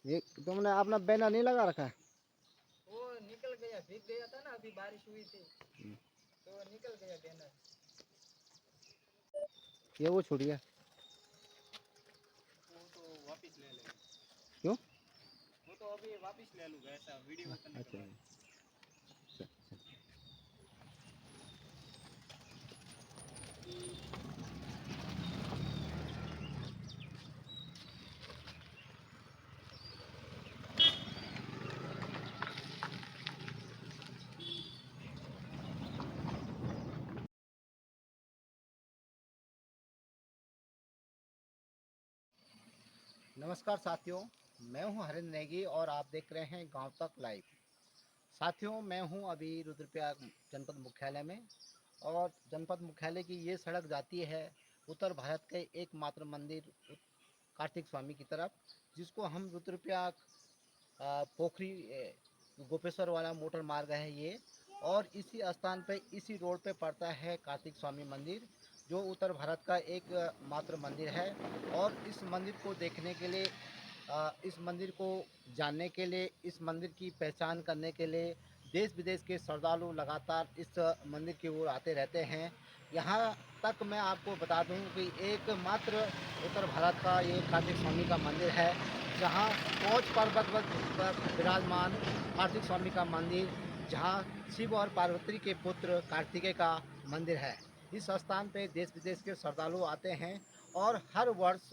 ये तुमने अपना बैनर नहीं लगा रखा है? वो निकल गया, भीग गया था ना, अभी बारिश हुई थी तो निकल गया बैनर। ये वो छूट गया। वो तो वापस ले लेंगे। क्यों? वो तो अभी वापस ले लूँगा, ऐसा वीडियो करने के अच्छा। बाद। नमस्कार साथियों, मैं हूं हरिंद्र नेगी और आप देख रहे हैं गांव तक लाइव। साथियों, मैं हूं अभी रुद्रप्रयाग जनपद मुख्यालय में और जनपद मुख्यालय की ये सड़क जाती है उत्तर भारत के एकमात्र मंदिर कार्तिक स्वामी की तरफ, जिसको हम रुद्रप्रयाग पोखरी गोपेश्वर वाला मोटर मार्ग है ये। और इसी स्थान पे, इसी रोड पे पड़ता है कार्तिक स्वामी मंदिर, जो उत्तर भारत का एक मात्र मंदिर है। और इस मंदिर को देखने के लिए, इस मंदिर को जानने के लिए, इस मंदिर की पहचान करने के लिए देश विदेश के श्रद्धालु लगातार इस मंदिर की ओर आते रहते हैं। यहाँ तक मैं आपको बता दूं कि एकमात्र उत्तर भारत का ये कार्तिक स्वामी का मंदिर है, जहाँ कोच पर्वत पर विराजमान कार्तिक स्वामी का मंदिर, जहाँ शिव और पार्वती के पुत्र कार्तिकेय का मंदिर है। इस स्थान पे देश विदेश के श्रद्धालु आते हैं और हर वर्ष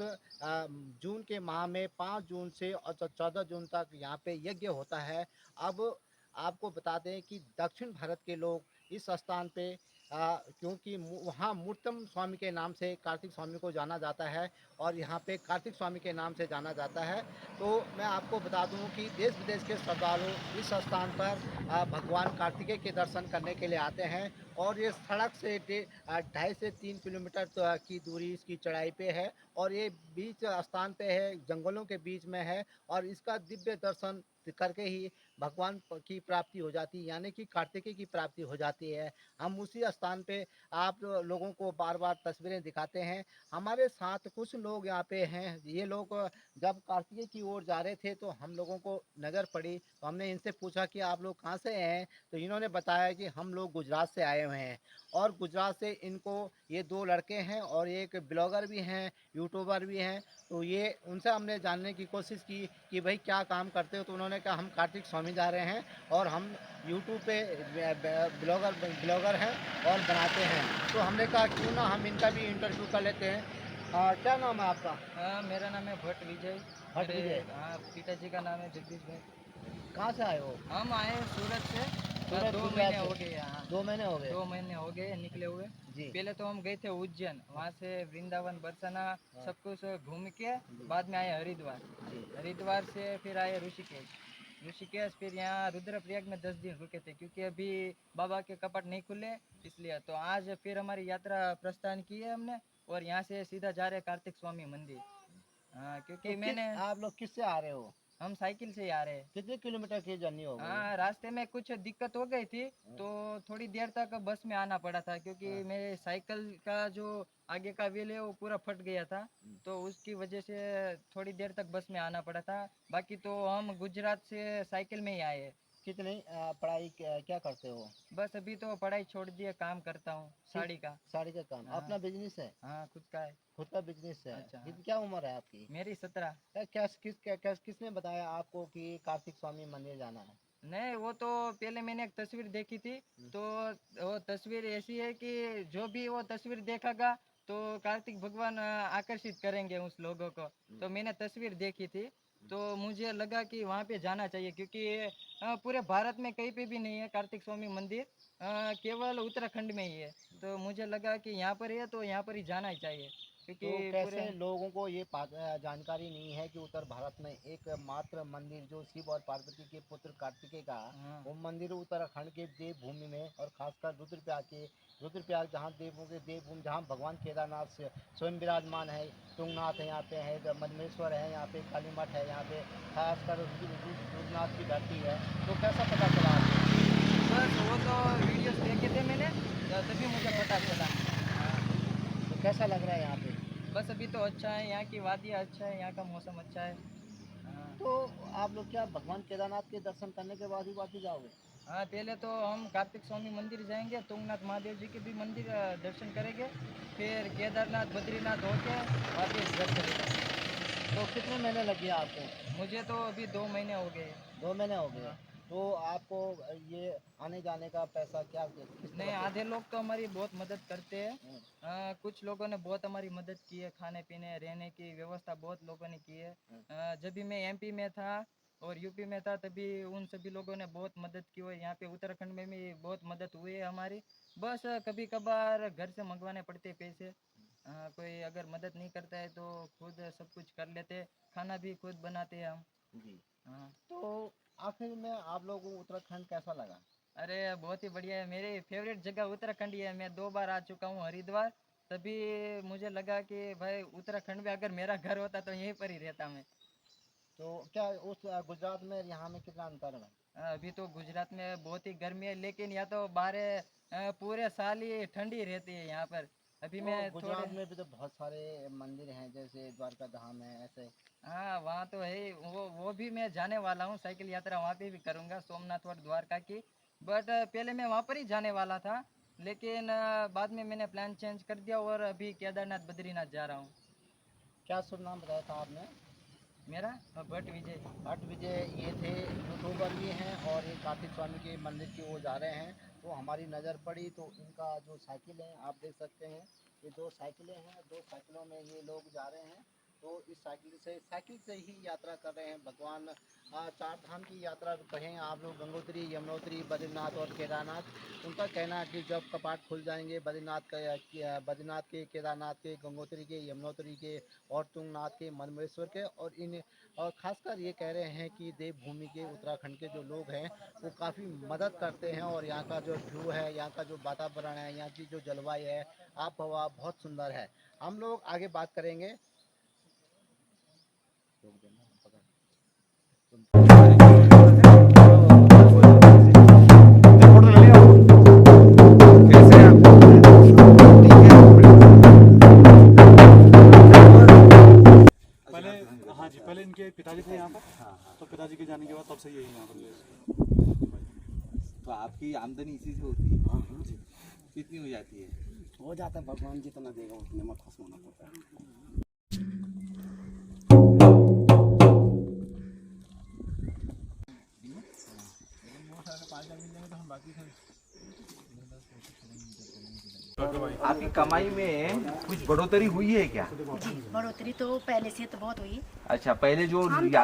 जून के माह में 5 जून से और 14 जून तक यहाँ पे यज्ञ होता है। अब आपको बता दें कि दक्षिण भारत के लोग इस स्थान पे, क्योंकि वहाँ मूर्तम स्वामी के नाम से कार्तिक स्वामी को जाना जाता है और यहाँ पे कार्तिक स्वामी के नाम से जाना जाता है। तो मैं आपको बता दूं कि देश विदेश के श्रद्धालु इस स्थान पर भगवान कार्तिकेय के दर्शन करने के लिए आते हैं। और ये सड़क से 2.5 से 3 किलोमीटर की दूरी इसकी चढ़ाई पे है और ये बीच स्थान पे है, जंगलों के बीच में है। और इसका दिव्य दर्शन करके ही भगवान की प्राप्ति हो जाती है, यानी कि कार्तिकेय की प्राप्ति हो जाती है। हम उसी स्थान पे आप लोगों को बार बार तस्वीरें दिखाते हैं। हमारे साथ कुछ लोग यहाँ पे हैं, ये लोग जब कार्तिकेय की ओर जा रहे थे तो हम लोगों को नज़र पड़ी, तो हमने इनसे पूछा कि आप लोग कहाँ से हैं, तो इन्होंने बताया कि हम लोग गुजरात से आए हुए हैं। और गुजरात से इनको ये 2 लड़के हैं और एक ब्लॉगर भी हैं, यूट्यूबर भी हैं। तो ये उनसे हमने जानने की कोशिश की कि भाई क्या काम करते हो, तो उन्होंने कहा हम कार्तिक स्वामी जा रहे हैं और हम यूट्यूब पे ब्लॉगर ब्लॉगर हैं और बनाते हैं। तो हमने कहा क्यों ना हम इनका भी इंटरव्यू कर लेते हैं। क्या नाम है आपका? हाँ, मेरा नाम है भट्ट विजय। भट्ट मेरे विजय। हाँ पिताजी का नाम है जगदीश भाई। कहाँ से आए हो? हम आए सूरत से। सूरत, दो गुजरात महीने से? हो गए यहाँ। 2 महीने हो गए? 2 महीने हो गए निकले हुए। जी। पहले तो हम गए थे उज्जैन, वहाँ से वृंदावन बरसाना हाँ। सब कुछ घूम के जी। बाद में आए हरिद्वार। जी। हरिद्वार से फिर आए ऋषिकेश। ऋषिकेश फिर यहाँ रुद्रप्रयाग में 10 दिन रुके थे, क्योंकि अभी बाबा के कपाट नहीं खुले इसलिए। तो आज फिर हमारी यात्रा प्रस्थान की है हमने, और यहाँ से सीधा जा रहे हैं कार्तिक स्वामी मंदिर। हाँ, तो क्योंकि किस मैंने आप लोग किससे आ रहे हो? हम साइकिल से ही आ रहे हैं। कितने किलोमीटर की जर्नी हो गई है? हाँ, रास्ते में कुछ दिक्कत हो गई थी तो थोड़ी देर तक बस में आना पड़ा था, क्योंकि हाँ। मेरे साइकिल का जो आगे का व्हील है वो पूरा फट गया था। तो उसकी वजह से थोड़ी देर तक बस में आना पड़ा था। बाकी तो हम गुजरात से साइकिल में ही आए। कितनी पढ़ाई क्या करते हो? बस अभी तो पढ़ाई छोड़ दिए, काम करता हूँ किस? साड़ी का। साड़ी का काम? हाँ। अपना बिजनेस है? हाँ, खुद का है। खुद का बिजनेस है? अच्छा हाँ। क्या उम्र है आपकी? मेरी 17। किसने बताया आपको कि कार्तिक स्वामी मंदिर जाना है? नहीं, वो तो पहले मैंने एक तस्वीर देखी थी। तो वो तस्वीर ऐसी है कि जो भी वो तस्वीर देखेगा तो कार्तिक भगवान आकर्षित करेंगे उस लोगों को। तो मैंने तस्वीर देखी थी तो मुझे लगा कि वहाँ पे जाना चाहिए, क्योंकि पूरे भारत में कहीं पे भी नहीं है कार्तिक स्वामी मंदिर, केवल उत्तराखंड में ही है। तो मुझे लगा कि यहाँ पर है तो यहाँ पर ही जाना ही चाहिए, तो क्योंकि कैसे पूरे लोगों को ये जानकारी नहीं है कि उत्तर भारत में एक मात्र मंदिर जो शिव और पार्वती के पुत्र कार्तिकेय का, हाँ। वो मंदिर उत्तराखंड के देवभूमि में और खासकर रुद्रप्रयाग जहाँ देवों के देवभूमि, जहाँ भगवान केदारनाथ से स्वयं विराजमान है। तुंगनाथ है यहाँ पे, है मदमेश्वर है यहाँ पे, काली मठ है यहाँ पे, खासकर रुद्रनाथ की धरती है। तो कैसा पता चला आपको? बस वो तो वीडियोस देखे थे मैंने, तो तभी मुझे पता चला। हाँ। तो कैसा लग रहा है यहाँ पे? बस अभी तो अच्छा है, यहाँ की वादियाँ अच्छा है, यहाँ का मौसम अच्छा है। हाँ। तो आप लोग क्या भगवान केदारनाथ के दर्शन करने के बाद ही वापस जाओगे? हाँ, पहले तो हम कार्तिक स्वामी मंदिर जाएंगे, तुंगनाथ महादेव जी के भी मंदिर दर्शन करेंगे, फिर केदारनाथ बद्रीनाथ होके वापस घर चलेंगे। तो कितने महीने लगे आपको? मुझे तो अभी 2 महीने हो गए। 2 महीने हो गए। हाँ। तो आपको ये आने जाने का पैसा क्या किस नहीं, तरह आधे लोग तो हमारी बहुत मदद करते हैं। से? कुछ लोगों ने बहुत हमारी मदद की है, खाने पीने रहने की व्यवस्था बहुत लोगों ने की है। जब भी मैं एमपी में था और यूपी में था तभी उन सभी लोगों ने बहुत मदद की हुई है। यहाँ पे उत्तराखंड में भी बहुत मदद हुई है हमारी। बस कभी कभार घर से मंगवाने पड़ते हैं पैसे। कोई अगर मदद नहीं करता है तो खुद सब कुछ कर लेते हैं, खाना भी खुद बनाते हैं हम। जी। हाँ। तो आखिर में आप लोगों को उत्तराखंड कैसा लगा? अरे बहुत ही बढ़िया है, मेरी फेवरेट जगह उत्तराखंड ही है। मैं 2 बार आ चुका हूँ हरिद्वार, तभी मुझे लगा कि भाई उत्तराखंड में अगर मेरा घर होता तो यहीं पर ही रहता मैं। तो क्या उस गुजरात में यहाँ में कितना अंतर है? अभी तो गुजरात में बहुत ही गर्मी है, लेकिन यहाँ तो बारह पूरे साल ही ठंडी रहती है यहाँ पर। अभी तो मैं थोड़े। गुजरात में भी तो बहुत सारे मंदिर हैं, जैसे द्वारका धाम है ऐसे। हाँ, वहाँ तो है ही। वो भी मैं जाने वाला हूँ, साइकिल यात्रा वहाँ पे भी करूँगा, सोमनाथ और द्वारका की। बट पहले मैं वहाँ पर ही जाने वाला था, लेकिन बाद में मैंने प्लान चेंज कर दिया और अभी केदारनाथ बद्रीनाथ जा रहा हूँ। क्या शुभ नाम बताया था आपने? मेरा भट्ट विजय। भट्ट विजय ये थे, यूट्यूबर भी हैं और ये कार्तिक स्वामी के मंदिर की ओर जा रहे हैं। तो हमारी नज़र पड़ी तो इनका जो साइकिल है आप देख सकते हैं, ये 2 साइकिलें हैं, 2 साइकिलों में ये लोग जा रहे हैं। तो इस साइकिल से ही यात्रा कर रहे हैं। भगवान चार धाम की यात्रा कहें आप लोग, गंगोत्री, यमुनोत्री, बद्रीनाथ और केदारनाथ। उनका कहना है कि जब कपाट खुल जाएंगे बद्रीनाथ के, केदारनाथ के, गंगोत्री के, यमुनोत्री के और तुंगनाथ के, ममलेश्वर के और ख़ासकर ये कह रहे हैं कि देवभूमि के उत्तराखंड के जो लोग हैं वो काफ़ी मदद करते हैं और यहाँ का जो व्यू है, यहाँ का जो वातावरण है, यहाँ की जो जलवायु है, आब हवा बहुत सुंदर है। हम लोग आगे बात करेंगे। पहले, हाँ जी, पहले इनके पिताजी थे यहाँ पर। तो पिताजी के जाने के बाद तब से यही यहाँ पर। तो आपकी आमदनी इसी से होती है? हाँ जी। कितनी हो जाती है? हो जाता है, भगवान जितना देगा उतने में खुश होना पड़ता है। आपकी कमाई में कुछ बढ़ोतरी हुई है क्या? जी, बढ़ोतरी तो पहले से तो बहुत हुई। अच्छा, पहले जो हम तो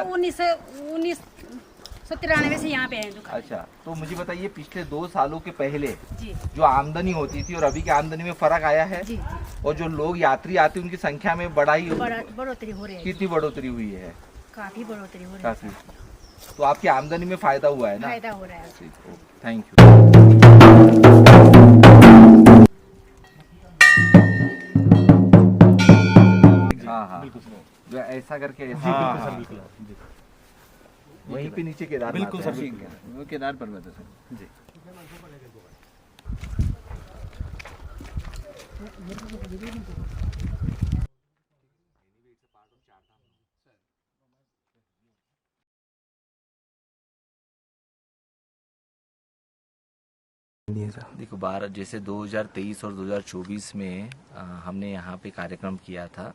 1993 से यहाँ पे हैं दुकान। अच्छा, तो मुझे बताइए पिछले 2 सालों के पहले जी जो आमदनी होती थी और अभी की आमदनी में फर्क आया है? जी जी, और जो लोग यात्री आते हैं उनकी संख्या में बढ़ोतरी हो रही है। कितनी बढ़ोतरी हुई है? काफी बढ़ोतरी हो रही है। काफी। तो आपकी आमदनी में फायदा हुआ है ना? फायदा हो रहा है। Thank you. हाँ हाँ, जो ऐसा करके ऐसा। हाँ हाँ, बिल्कुल। वहीं पे नीचे केदारनाथ बिल्कुल है। सर, बिल्कुल। वो केदार पर्वत है सर जी। देखो, 12 जैसे 2023 और 2024 में हमने यहाँ पे कार्यक्रम किया था,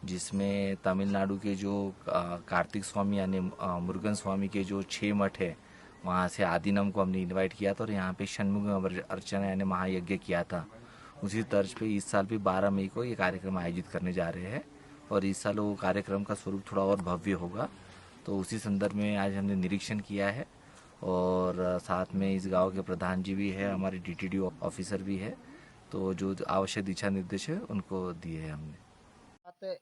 जिसमें तमिलनाडु के जो कार्तिक स्वामी यानी मुरुगन स्वामी के जो 6 मठ है, वहाँ से आदिनम को हमने इनवाइट किया था और यहाँ पे षणमुख अर्चना यानी महायज्ञ किया था। उसी तर्ज पे इस साल भी 12 मई को ये कार्यक्रम आयोजित करने जा रहे हैं और इस साल वो कार्यक्रम का स्वरूप थोड़ा और भव्य होगा। तो उसी संदर्भ में आज हमने निरीक्षण किया है और साथ में इस गांव के प्रधान जी भी है, हमारे डीटीडी ऑफिसर भी है, तो जो आवश्यक दिशा निर्देश है उनको दिए हैं हमने।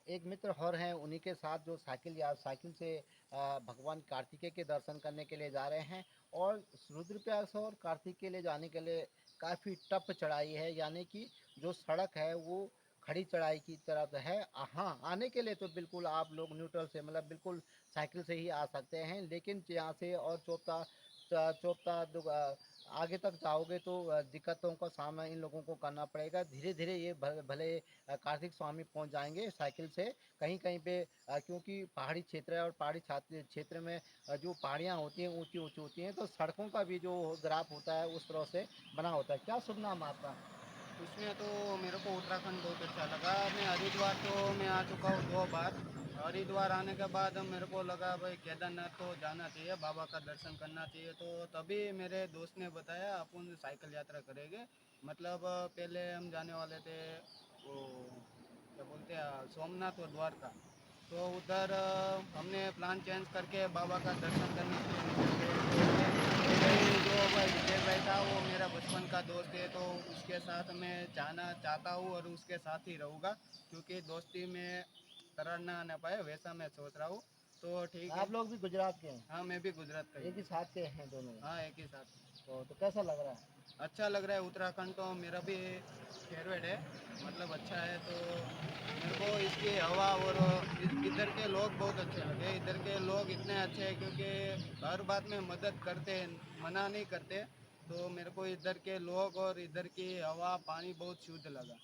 एक मित्र और हैं, उन्हीं के साथ जो साइकिल से भगवान कार्तिकेय के दर्शन करने के लिए जा रहे हैं। और रुद्रप्रयाग से और कार्तिक के लिए जाने के लिए काफ़ी टफ चढ़ाई है, यानी कि जो सड़क है वो खड़ी चढ़ाई की तरफ है। हाँ, आने के लिए तो बिल्कुल आप लोग न्यूट्रल से, मतलब बिल्कुल साइकिल से ही आ सकते हैं, लेकिन यहाँ से और चोपता आगे तक जाओगे तो दिक्कतों का सामना इन लोगों को करना पड़ेगा। धीरे धीरे ये भले कार्तिक स्वामी पहुंच जाएंगे साइकिल से कहीं कहीं पे, क्योंकि पहाड़ी क्षेत्र है और पहाड़ी क्षेत्र में जो पहाड़ियाँ होती हैं ऊंची ऊंची होती हैं, तो सड़कों का भी जो ग्राफ होता है उस तरह से बना होता है। क्या शुभ नाम आपका? उसमें तो मेरे को उत्तराखंड बहुत अच्छा लगा। मैं हरिद्वार तो मैं आ चुका हूँ 2 बार। हरिद्वार आने के बाद मेरे को लगा भाई केदारनाथ तो जाना चाहिए, बाबा का दर्शन करना चाहिए। तो तभी मेरे दोस्त ने बताया अपन साइकिल यात्रा करेंगे। मतलब पहले हम जाने वाले थे वो क्या बोलते हैं सोमनाथ और द्वारका। तो उधर हमने प्लान चेंज करके बाबा का दर्शन करने के लिए निकल गए। तो मेरे जो भाई विजय भाई था वो मेरा बचपन का दोस्त है, तो उसके साथ मैं जाना चाहता हूँ और उसके साथ ही रहूँगा, क्योंकि दोस्ती में करार ना आना पाए वैसा मैं सोच रहा हूँ। तो ठीक है। आप लोग भी गुजरात के हैं? हाँ मैं भी गुजरात का ही एक ही हूँ। साथ के हैं दोनों? हाँ एक ही साथ। तो कैसा लग रहा है? अच्छा लग रहा है। उत्तराखंड तो मेरा भी फेवरेट है, मतलब अच्छा है। तो मेरे को इसकी हवा और इधर के लोग बहुत अच्छे लगे। इधर के लोग इतने अच्छे हैं क्योंकि हर बात में मदद करते हैं, मना नहीं करते। तो मेरे को इधर के लोग और इधर की हवा पानी बहुत शुद्ध लगा।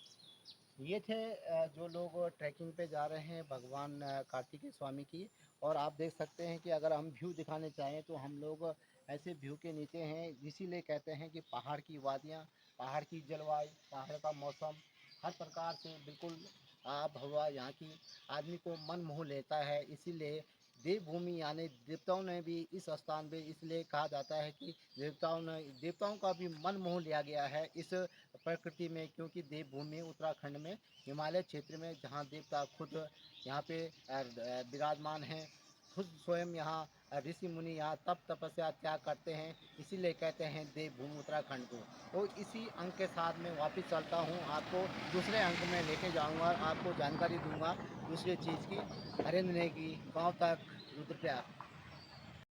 ये थे जो लोग ट्रैकिंग पे जा रहे हैं भगवान कार्तिकेय स्वामी की। और आप देख सकते हैं कि अगर हम व्यू दिखाने चाहें तो हम लोग ऐसे व्यू के नीचे हैं, इसीलिए कहते हैं कि पहाड़ की वादियाँ, पहाड़ की जलवायु, पहाड़ का मौसम हर प्रकार से बिल्कुल आब हवा यहाँ की आदमी को मन मोह लेता है। इसीलिए देवभूमि यानी देवताओं ने भी इस स्थान पे इसलिए कहा जाता है कि देवताओं का भी मन मोह लिया गया है इस प्रकृति में, क्योंकि देवभूमि उत्तराखंड में हिमालय क्षेत्र में जहाँ देवता खुद यहाँ पे विराजमान हैं, खुद स्वयं यहाँ ऋषि मुनि यहाँ तप तपस्या त्याग करते हैं, इसीलिए कहते हैं देवभूमि उत्तराखंड को। तो इसी अंक के साथ मैं वापस चलता हूँ, आपको दूसरे अंक में लेके जाऊँगा और आपको जानकारी दूंगा दूसरी चीज़ की। हरेंद्र नेगी, गाँव तक, रुद्रप्रयाग।